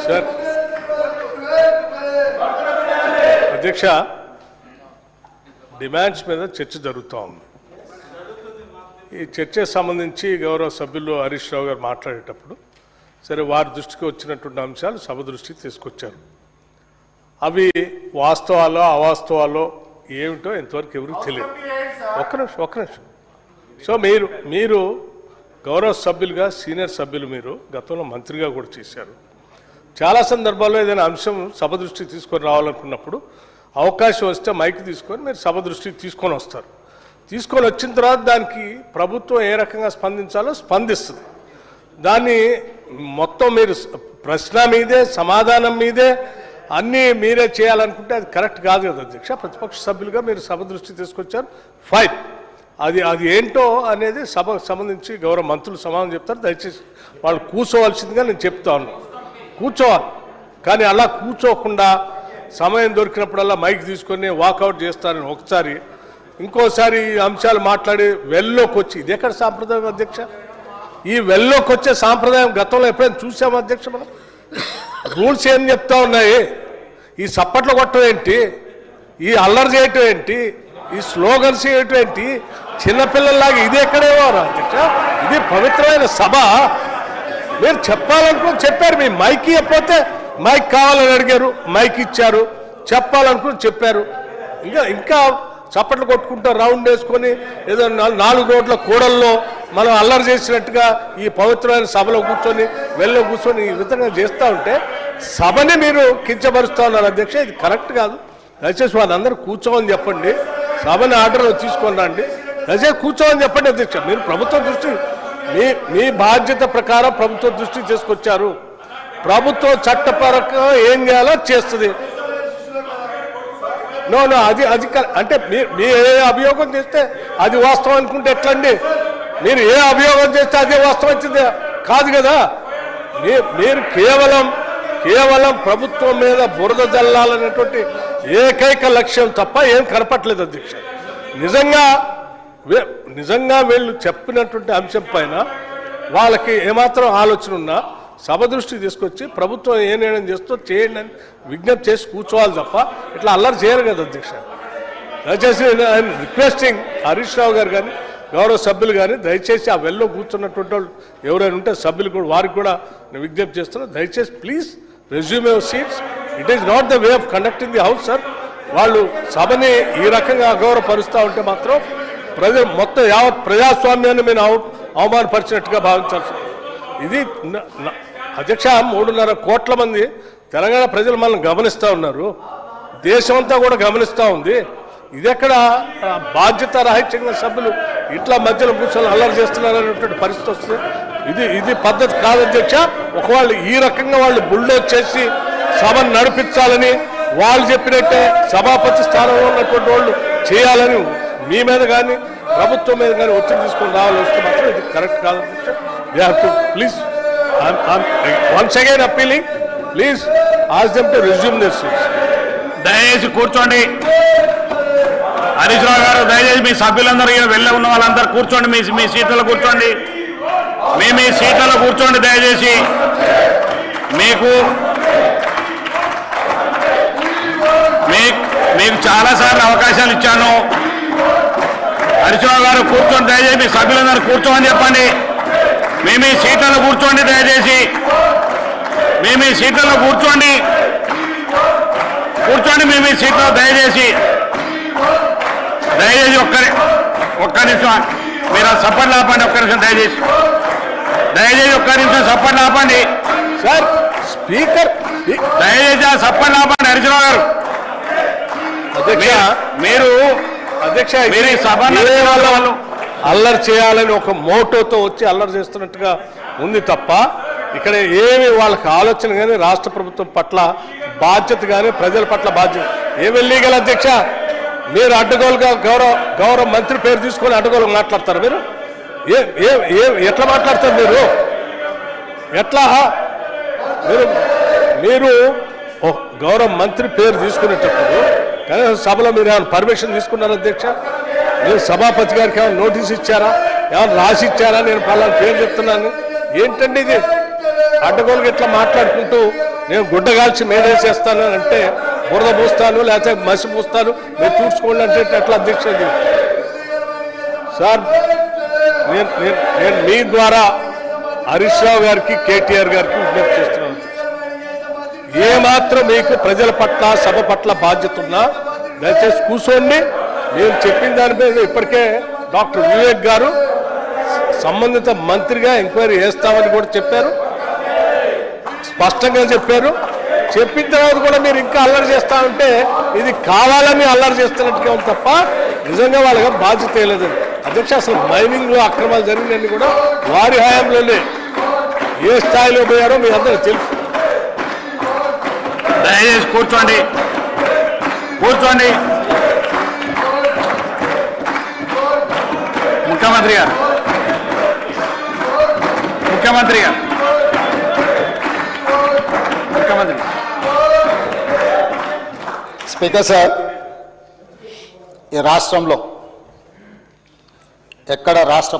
Sir అధ్యక్ష demands మీద చర్చ జరుగుతూ ఉంది. ఈ చర్చకు సంబంధించి గౌరవ సభ్యులు హరీష్ రావు గారు మాట్లాడేటప్పుడు సరే వారి దృష్టికి వచ్చినటువంటి అంశాలు సభ దృష్టికి తీసుకొచ్చారు. అవి వాస్తవాలో అవాస్తవాలో ఏమిటో ఇంతవరకు ఎవరికి తెలియదు. ఒక్క నిమిషం. సో మీరు గౌరవ సభ్యులుగా సీనియర్ సభ్యులు మీరు గతంలో మంత్రిగా కూడా చేశారు. చాలా సందర్భాల్లో ఏదైనా అంశం సభ దృష్టికి తీసుకొని రావాలనుకున్నప్పుడు అవకాశం వస్తే మైక్ తీసుకొని మీరు సభ దృష్టికి తీసుకొని వస్తారు. తీసుకొని వచ్చిన తర్వాత దానికి ప్రభుత్వం ఏ రకంగా స్పందించాలో స్పందిస్తుంది. దాన్ని మొత్తం మీరు ప్రశ్న మీదే సమాధానం మీదే అన్నీ మీరే చేయాలనుకుంటే అది కరెక్ట్ కాదు కదా అధ్యక్ష. ప్రతిపక్ష సభ్యులుగా మీరు సభ దృష్టికి తీసుకొచ్చారు, ఫైన్. అది ఏంటో అనేది సభకు సంబంధించి గౌరవ మంత్రులు సమాధానం చెప్తారు. దయచేసి వాళ్ళు కూర్చోవలసిందిగా నేను చెప్తా ఉన్నాను. కూర్చోవాలి, కానీ అలా కూర్చోకుండా సమయం దొరికినప్పుడల్లా మైక్ తీసుకొని వాకౌట్ చేస్తారని ఒకసారి, ఇంకోసారి అంశాలు మాట్లాడి వెల్లోకి వచ్చి, ఇది ఎక్కడ సాంప్రదాయం అధ్యక్ష? ఈ వెల్లోకి వచ్చే సాంప్రదాయం గతంలో ఎప్పుడైనా చూసాము అధ్యక్ష? మనం రూల్స్ ఏం చెప్తా ఉన్నాయి? ఈ సప్పట్లు కొట్టడం ఏంటి? ఈ అల్లరి చేయటం ఏంటి? ఈ స్లోగన్స్ చేయటం ఏంటి? చిన్నపిల్లల్లాగా ఇది ఎక్కడేమో అధ్యక్ష. ఇది పవిత్రమైన సభ. మీరు చెప్పాలనుకుని చెప్పారు. మీ మైక్ ఇవ్వకపోతే మైక్ కావాలని అడిగారు, మైక్ ఇచ్చారు. చెప్పాలనుకుని చెప్పారు. ఇంకా చప్పట్లు కొట్టుకుంటూ రౌండ్ వేసుకొని ఏదో 4 రోడ్ల కూడల్లో మనం అల్లరి చేసినట్టుగా ఈ పవిత్రమైన సభలో కూర్చొని వెళ్ళలో కూర్చొని ఈ విధంగా చేస్తూ ఉంటే సభని మీరు కించపరుస్తూ ఉన్నారు అధ్యక్ష. ఇది కరెక్ట్ కాదు. దయచేసి వాళ్ళందరూ కూర్చోమని చెప్పండి. సభని ఆర్డర్లో తీసుకొని రండి. దయచేసి కూర్చోమని చెప్పండి అధ్యక్ష. మీరు ప్రభుత్వ దృష్టి మీ బాధ్యత ప్రకారం ప్రభుత్వ దృష్టికి తీసుకొచ్చారు. ప్రభుత్వం చట్టపరంగా ఏం చేయాలో చేస్తుంది. అది అంటే మీరు ఏ అభియోగం చేస్తే అది వాస్తవం అనుకుంటే ఎట్లండి? మీరు ఏ అభియోగం చేస్తే అదే వాస్తవం వచ్చింది కాదు కదా. మీరు కేవలం ప్రభుత్వం మీద బురద జల్లాలనేటువంటి ఏకైక లక్ష్యం తప్ప ఏం కనపట్లేదు అధ్యక్ష. నిజంగా వీళ్ళు చెప్పినటువంటి అంశం పైన వాళ్ళకి ఏమాత్రం ఆలోచన ఉన్నా సభ దృష్టికి తీసుకొచ్చి ప్రభుత్వం ఏ నిర్ణయం చేస్తో చేయండి అని విజ్ఞప్తి చేసి కూర్చోవాలి తప్ప ఇట్లా అల్లరి చేయరు కదా అధ్యక్ష. దయచేసి రిక్వెస్టింగ్ హరీష్ రావు గారు కానీ గౌరవ సభ్యులు కానీ దయచేసి ఆ వెల్లో కూర్చున్నటువంటి వాళ్ళు ఎవరైనా ఉంటే సభ్యులు కూడా వారికి కూడా నేను విజ్ఞప్తి చేస్తున్నాను. దయచేసి please resume your seats. It is not the way of conducting the house sir. వాళ్ళు సభని ఈ రకంగా అగౌరవపరుస్తూ ఉంటే మాత్రం ప్రజలు మొత్తం యావత్ ప్రజాస్వామ్యాన్ని మేము అవమానపరిచినట్టుగా భావించాల్సి. ఇది అధ్యక్ష 3.5 కోట్ల మంది తెలంగాణ ప్రజలు మనల్ని గమనిస్తూ ఉన్నారు. దేశమంతా కూడా గమనిస్తూ ఉంది. ఇదెక్కడ బాధ్యత రాహిత్యంగా సభ్యులు ఇట్లా మధ్యలో కూర్చొని అల్లరి చేస్తున్నారనేటువంటి పరిస్థితి వస్తుంది. ఇది పద్ధతి కాదు అధ్యక్ష. ఒకవేళ ఈ రకంగా వాళ్ళు బుల్డోజ్ చేసి సభను నడిపించాలని వాళ్ళు చెప్పినట్టే సభాపతి స్థానంలో ఉన్నటువంటి వాళ్ళు చేయాలని మీ మీద కానీ ప్రభుత్వం మీద కానీ ఒత్తిడి తీసుకొని రావాలని వస్తే మాత్రం ఇది కరెక్ట్ కాదు అధ్యక్ష. You have to please once again appealing, please ask them to resume their seats. దయచేసి కూర్చోండి. హరీష్ రావు గారు దయచేసి మీ సభ్యులందరూ వెళ్ళి ఉన్న వాళ్ళందరూ కూర్చోండి. మీ సీట్లలో కూర్చోండి. మీ సీట్లలో కూర్చోండి దయచేసి. మీకు చాలాసార్లు అవకాశాలు ఇచ్చాను. హరీష్ రావు గారు కూర్చోండి దయచేసి. మీ సభ్యులందరూ కూర్చోమని చెప్పండి. మీ సీట్లలో కూర్చోండి దయచేసి. మీ సీట్లలో కూర్చోండి. మీ సీట్లో దయచేసి ఒక్క నిమిషం మీరు సపోర్ట్ ఆపండి. ఒక్క నిమిషం దయచేసి ఒక్క నిమిషం సపోర్ట్ ఆపండి సార్. స్పీకర్ దయచేసి ఆ సపోర్ట్ ఆపండి. హరీశ్రావు గారు అధ్యక్ష మీరు సభ వాళ్ళు అల్లరి చేయాలని ఒక మోటోతో వచ్చి అల్లరి చేస్తున్నట్టుగా ఉంది తప్ప ఇక్కడ ఏమి వాళ్ళకి ఆలోచన కానీ రాష్ట్ర ప్రభుత్వం పట్ల బాధ్యత కానీ ప్రజల పట్ల బాధ్యత ఏమి లీగల్ అధ్యక్ష. మీరు అడ్డగోలుగా గౌరవ మంత్రి పేరు తీసుకొని అడ్డగోలుగా మాట్లాడతారు. ఎట్లా మాట్లాడతారు మీరు? ఎట్లా మీరు గౌరవ మంత్రి పేరు తీసుకునేటప్పుడు కనీసం సభలో మీరు ఏమైనా పర్మిషన్ తీసుకున్నారా అధ్యక్ష? మీరు సభాపతి గారికి ఏమైనా నోటీస్ ఇచ్చారా? ఏమైనా రాసి ఇచ్చారా? నేను పలానా పేరు చెప్తున్నాను ఏంటండి ఇది? అడ్డగోలుగా ఇట్లా మాట్లాడుకుంటూ నేను గుడ్డగాల్చి మేడేసేస్తాను అని అంటే బురద పూస్తాను లేకపోతే మసి పూస్తాను మీరు చూసుకోండి అంటే ఎట్లా అధ్యక్ష సార్ నేను మీ ద్వారా హరీష్ రావు గారికి కేటీఆర్ గారికి విజ్ఞప్తి చేస్తున్నాను. ఏమాత్రం మీకు ప్రజల పట్ల సభ పట్ల బాధ్యత ఉన్నా దయచేసి కూర్చోండి. నేను చెప్పిన దాని మీద ఇప్పటికే డాక్టర్ వివేక్ గారు సంబంధిత మంత్రిగా ఎంక్వైరీ చేస్తామని కూడా చెప్పారు, స్పష్టంగా చెప్పారు. చెప్పిన తర్వాత కూడా మీరు ఇంకా అల్లరి చేస్తా ఉంటే ఇది కావాలని అల్లరి చేస్తున్నట్టుగా ఉంది తప్ప నిజంగా వాళ్ళకి బాధ్యత లేదండి అధ్యక్ష. అసలు మైనింగ్ లో అక్రమాలు జరిగినన్ని కూడా వారి హయాంలోనే ఏ స్థాయిలో పోయారో మీ అందరూ తెలుసు. దయచేసి కూర్చోండి, కూర్చోండి. ముఖ్యమంత్రి గారు, ముఖ్యమంత్రి గారు, ముఖ్యమంత్రి. స్పీకర్ సార్, ఈ రాష్ట్రంలో ఎక్కడ రాష్ట్ర